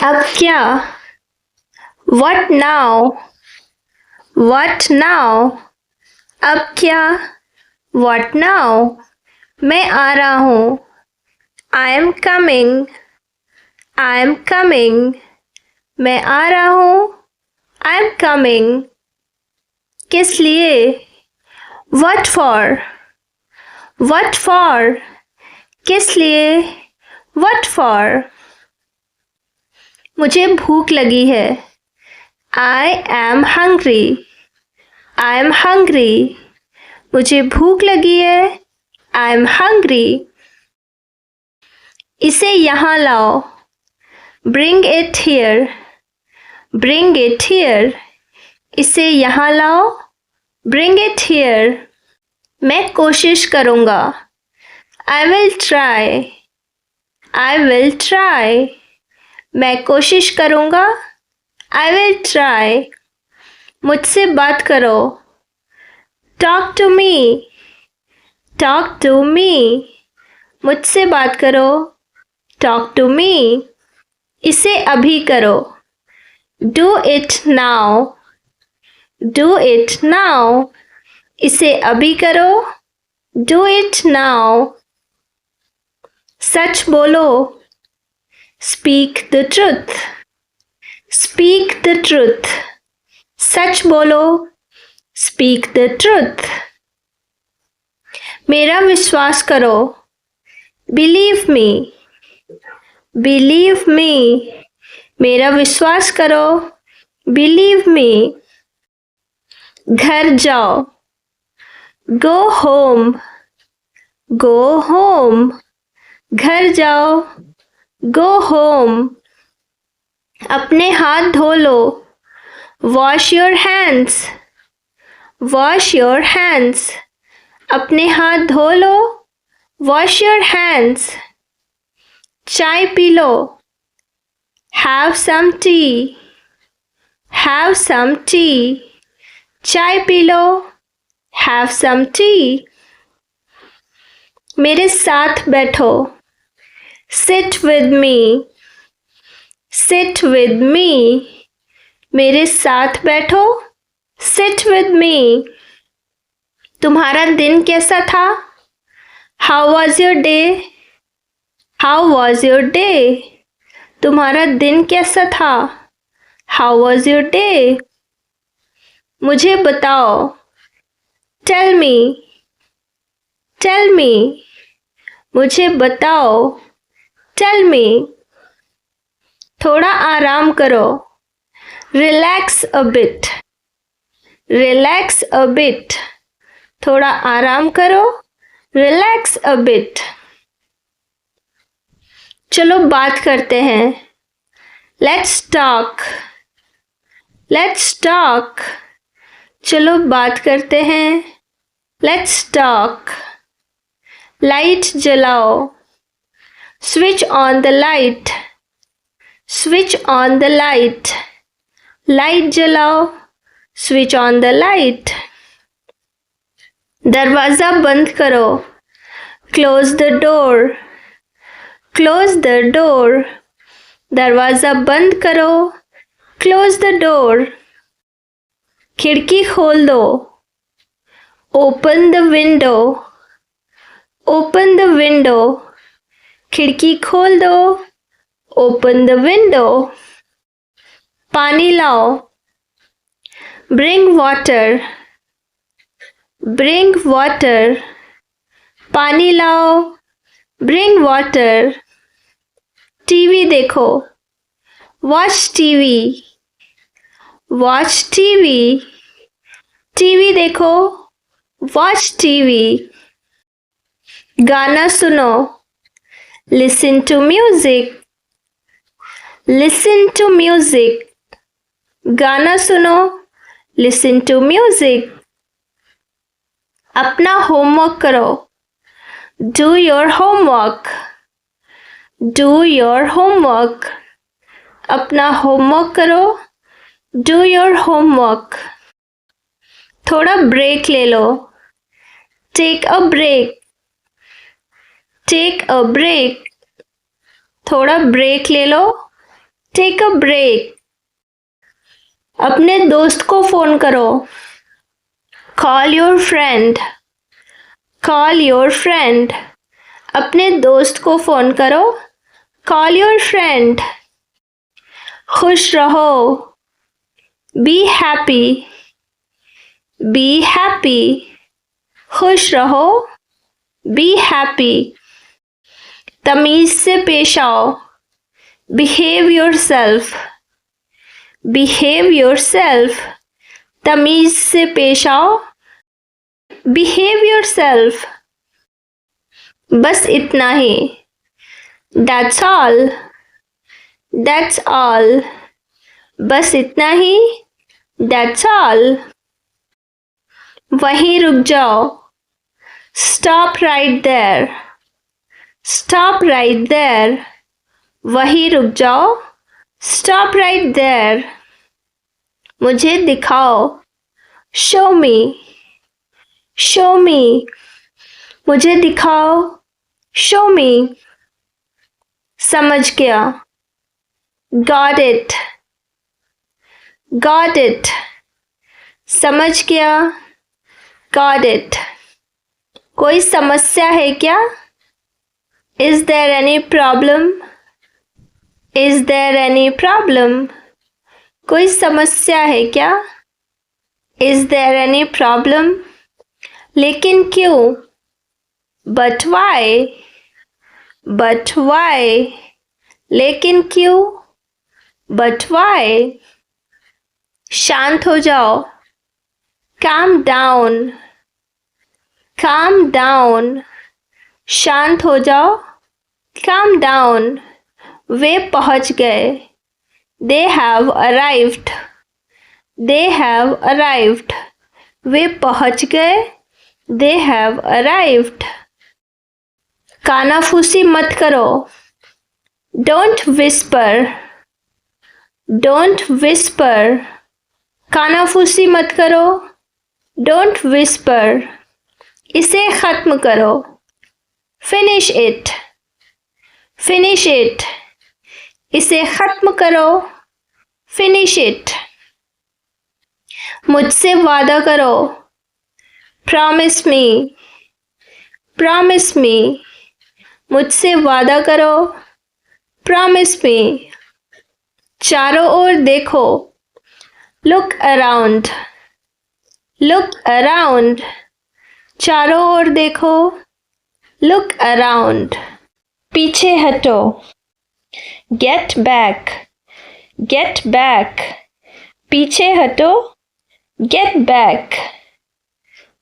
अब क्या? What now? What now? अब क्या? What now? मैं आ रहा हूँ. I am coming. I am coming. मैं आ रहा हूँ. I am coming. किस लिए? What for? What for? किस लिए? What for? मुझे भूख लगी है. I am hungry. I am hungry. मुझे भूख लगी है. I am hungry. इसे यहाँ लाओ. Bring it here. Bring it here. इसे यहाँ लाओ. Bring it here. मैं कोशिश करूँगा. I will try. I will try. मैं कोशिश करूँगा. I will try. मुझसे बात करो. Talk to me. Talk to me. मुझसे बात करो. Talk to me. इसे अभी करो. Do it now. Do it now. इसे अभी करो. Do it now. सच बोलो. Speak the truth. Speak the truth. सच बोलो. Speak the truth. मेरा विश्वास करो. Believe me. Believe me. मेरा विश्वास करो. Believe me. घर जाओ. Go home. Go home. घर जाओ. Go home. अपने हाथ धो लो. Wash your hands. Wash your hands. अपने हाथ धो लो. Wash your hands. चाय P low. Have some tea. Have some tea. चाय P low. Have some tea. मेरे साथ बैठो. Sit with me. Sit with me. मेरे साथ बैठो. Sit with me. तुम्हारा दिन कैसा था? How was your day? How was your day? तुम्हारा दिन कैसा था? How was your day? मुझे बताओ. Tell me. Tell me. मुझे बताओ. Tell me. थोड़ा आराम करो. Relax a bit. Relax a bit. थोड़ा आराम करो. Relax a bit. चलो बात करते हैं. Let's talk. Let's talk. चलो बात करते हैं. Let's talk. लाइट जलाओ. Switch on the light. Switch on the light. Light जलाओ. Switch on the light. दरवाज़ा बंद करो. Close the door. Close the door. दरवाज़ा बंद करो. Close the door. खिड़की खोल दो. Open the window. Open the window. खिड़की खोल दो. Open the window. पानी लाओ. Bring water. Bring water. पानी लाओ. Bring water. टीवी देखो. Watch TV. Watch TV. TV देखो. Watch TV. गाना सुनो. Listen to music. Listen to music. गाना सुनो. Listen to music. अपना होमवर्क करो. Do your homework. Do your homework. अपना होमवर्क करो. Do your homework. थोड़ा ब्रेक ले लो. Take a break. Take a break. थोड़ा ब्रेक ले लो. Take a break. अपने दोस्त को फ़ोन करो। Call your friend. Call your friend. अपने दोस्त को फ़ोन करो। Call your friend. खुश रहो। Be happy. Be happy. खुश रहो। Be happy. तमीज़ से पेश आओ। Behave yourself. Behave yourself. तमीज़ से पेश आओ। Behave yourself. बस इतना ही। That's all. That's all. बस इतना ही। That's all. वहीं रुक जाओ। Stop right there. Stop right there. वहीं रुक जाओ। Stop right there. मुझे दिखाओ। Show me. Show me. मुझे दिखाओ। Show me. समझ गया। Got it. Got it. समझ गया। Got it. कोई समस्या है क्या? Is there any problem? Is there any problem? कोई समस्या है क्या? Is there any problem? लेकिन क्यों? But why? But why? लेकिन क्यों? But why? शांत हो जाओ। Calm down. Calm down. शांत हो जाओ। Calm down. वे पहुंच गए। They have arrived. They have arrived. वे पहुंच गए। They have arrived. कानाफूसी मत करो। Don't whisper. Don't whisper. कानाफूसी मत करो। Don't whisper. इसे खत्म करो। Finish it. Finish it. इसे खत्म करो। Finish it. मुझसे वादा करो। Promise me. Promise me. मुझसे वादा करो। Promise me. चारों ओर देखो। Look around. Look around. चारों ओर देखो। Look around. पीछे हटो। Get back. Get back. पीछे हटो। Get back.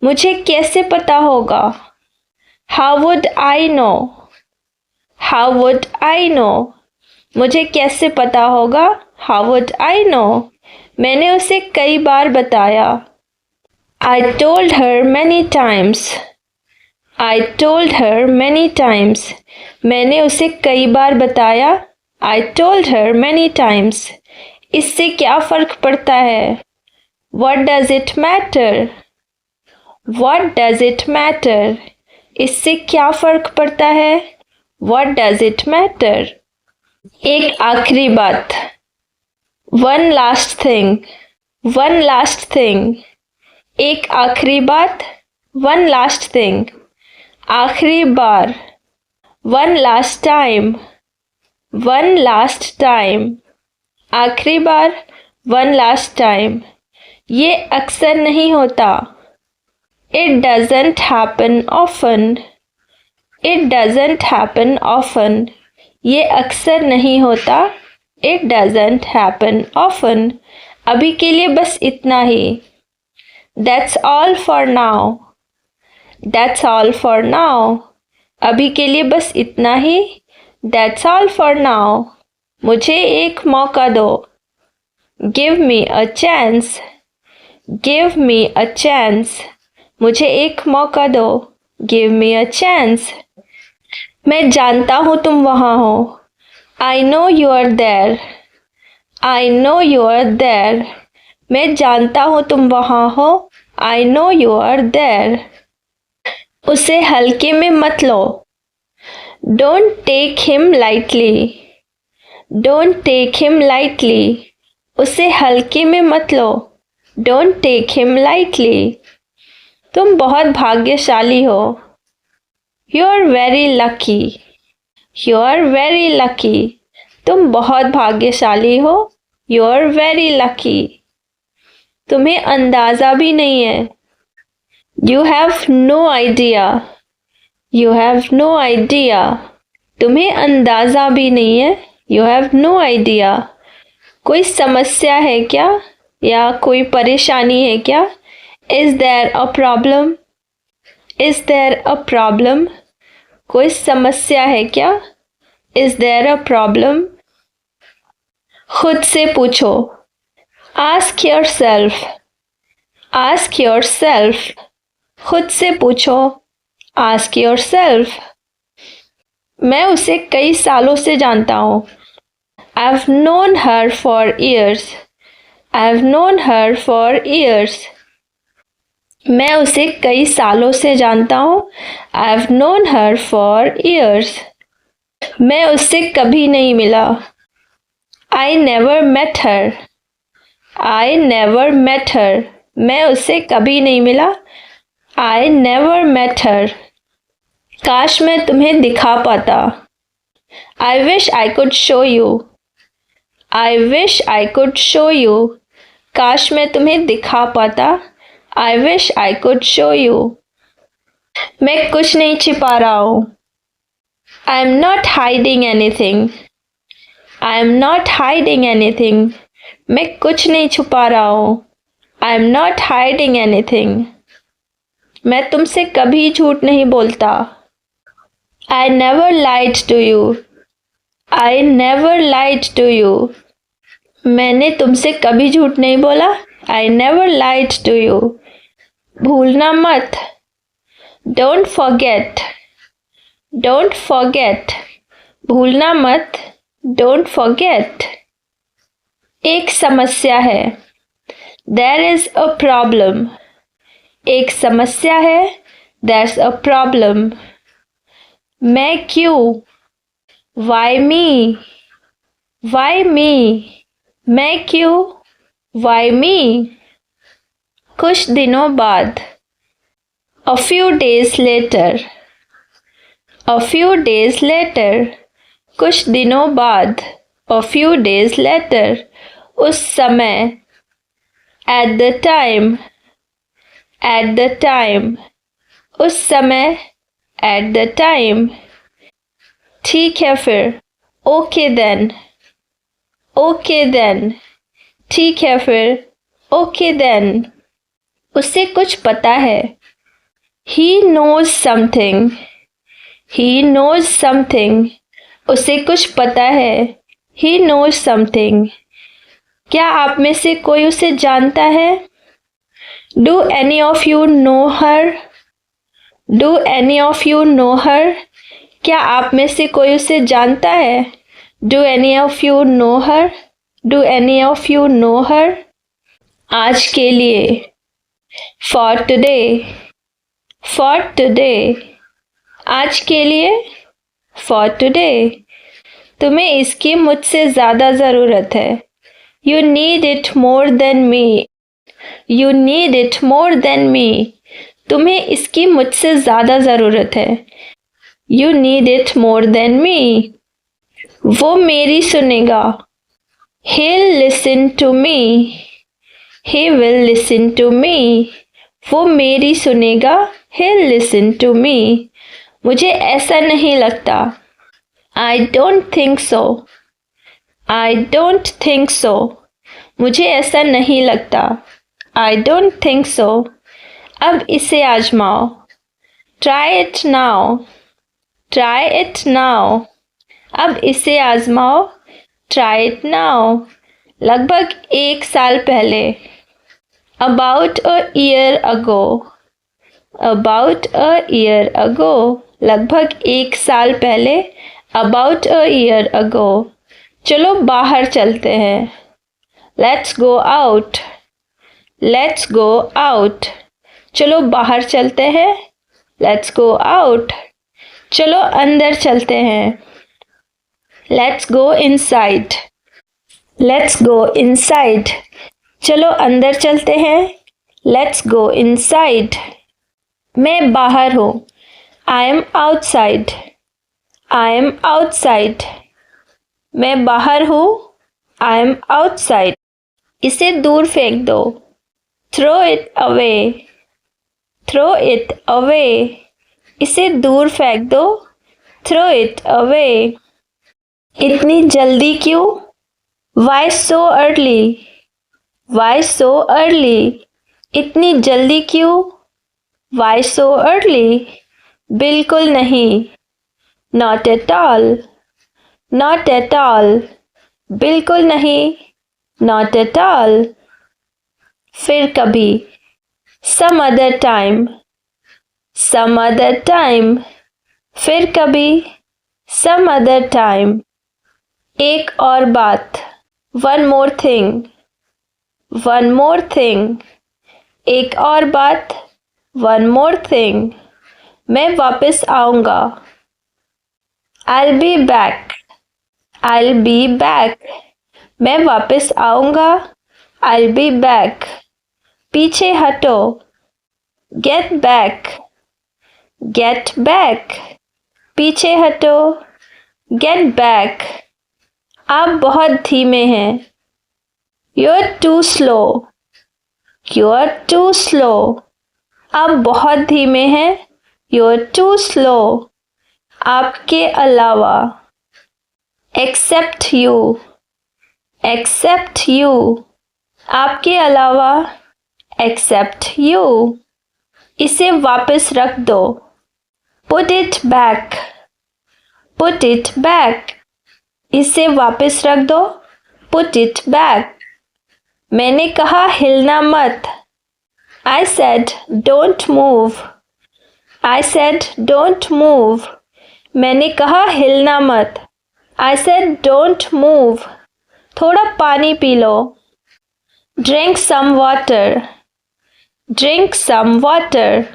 मुझे कैसे पता होगा? How would I know? How would I know? मुझे कैसे पता होगा? How would I know? मैंने उसे कई बार बताया। I told her many times. I told her many times. मैंने उसे कई बार बताया। I told her many times. इससे क्या फर्क पड़ता है? What does it matter? What does it matter? इससे क्या फर्क पड़ता है? What does it matter? एक आखिरी बात। One last thing. One last thing. एक आखिरी बात। One last thing. आखिरी बार। One last time. One last time. आखिरी बार। One last time. ये अक्सर नहीं होता। It doesn't happen often. It doesn't happen often. ये अक्सर नहीं होता। It doesn't happen often. अभी के लिए बस इतना ही। That's all for now. That's all for now. अभी के लिए बस इतना ही। That's all for now. मुझे एक मौका दो। Give me a chance. Give me a chance. मुझे एक मौका दो। Give me a chance. मैं जानता हूँ तुम वहाँ हो। I know you are there. I know you are there. मैं जानता हूँ तुम वहाँ हो। I know you are there. उसे हल्के में मत लो। Don't take him lightly. Don't take him lightly, उसे हल्के में मत लो। डोंट टेक हिम लाइटली, तुम बहुत भाग्यशाली हो। You are very lucky, you are very lucky, तुम बहुत भाग्यशाली हो। यू आर वेरी लकी, तुम्हें अंदाजा भी नहीं है। You have no idea, you have no idea, तुम्हें अंदाजा भी नहीं है। यू हैव नो आइडिया, कोई समस्या है क्या या कोई परेशानी है क्या? Is there a problem, is there a problem, कोई समस्या है क्या? Is there a problem. खुद से पूछो, आस्क योरसेल्फ, आस्क योरसेल्फ, खुद से पूछो, आस्क योरसेल्फ। मैं उसे कई सालों से जानता हूँ। I've known her for years, I've known her for years, मैं उसे कई सालों से जानता हूँ। I've known her for years, मैं उससे कभी नहीं मिला। I never met her, I never met her, मैं उससे कभी नहीं मिला। I never met her, काश मैं तुम्हें दिखा पाता। I wish I could show you, I wish I could show you, काश मैं तुम्हें दिखा पाता। I wish I could show you, मैं कुछ नहीं छिपा रहा हूँ। I am not hiding anything, I am not hiding anything, मैं कुछ नहीं छुपा रहा हूँ। I am not hiding anything, मैं तुमसे कभी झूठ नहीं बोलता। I never lied to you, I never lied to you, मैंने तुमसे कभी झूठ नहीं बोला। I never lied to you, भूलना मत। Don't forget, don't forget, भूलना मत। Don't forget, एक समस्या है। There is a problem, एक समस्या है। There's a problem, मैं क्यों? Why me, why me, मैं क्यों? Why me, कुछ दिनों बाद। A few days later, a few days later, कुछ दिनों बाद। A few days later, उस समय। At the time, at the time, उस समय। At the time, ठीक है फिर। Okay then, okay then, ठीक है फिर। Okay then, उसे कुछ पता है। He knows something, he knows something, उसे कुछ पता है। He knows something, क्या आप में से कोई उसे जानता है? Do any of you know her, do any of you know her, क्या आप में से कोई उसे जानता है? Do any of you know her, do any of you know her, आज के लिए। For today, for today, आज के लिए। For today, तुम्हें इसकी मुझसे ज़्यादा ज़रूरत है। You need it more than me, you need it more than me, तुम्हें इसकी मुझसे ज़्यादा ज़रूरत है। You need it more than me, वो मेरी सुनेगा। He'll listen to me, he will listen to me, वो मेरी सुनेगा। He'll listen to me, मुझे ऐसा नहीं लगता। I don't think so, I don't think so, मुझे ऐसा नहीं लगता। I don't think so, अब इसे आजमाओ। Try it now, try it now, अब इसे आजमाओ। Try it now, लगभग 1 साल पहले। About a year ago, about a year ago, लगभग 1 साल पहले। About a year ago, चलो बाहर चलते हैं। Let's go out, let's go out, चलो बाहर चलते हैं। Let's go out, चलो अंदर चलते हैं। Let's go inside. Let's go inside. चलो अंदर चलते हैं. Let's go inside. मैं बाहर हूँ. I am outside. I am outside. मैं बाहर हूँ. I am outside. इसे दूर फेंक दो. Throw it away. Throw it away. इसे दूर फेंक दो. Throw it away. इतनी जल्दी क्यों? Why so early? Why so early? इतनी जल्दी क्यों? Why so early? बिल्कुल नहीं. Not at all. Not at all. बिल्कुल नहीं. Not at all. फिर कभी. Some other time. Some other time. फिर कभी. Some other time. एक और बात. One more thing. One more thing. एक और बात. One more thing. मैं वापस आऊँगा. I'll be back. I'll be back. मैं वापस आऊँगा. I'll be back. पीछे हटो. Get back. Get back. पीछे हटो. Get back. आप बहुत धीमे हैं. You're too slow. You're too slow. आप बहुत धीमे हैं. You're too slow. आपके अलावा. Except you. Except you. आपके अलावा. Except you. इसे वापस रख दो. Put it back. Put it back. इसे वापस रख दो. Put it back. मैंने कहा हिलना मत. I said don't move. I said don't move. मैंने कहा हिलना मत. I said don't move. थोड़ा पानी P low. Drink some water. Drink some water.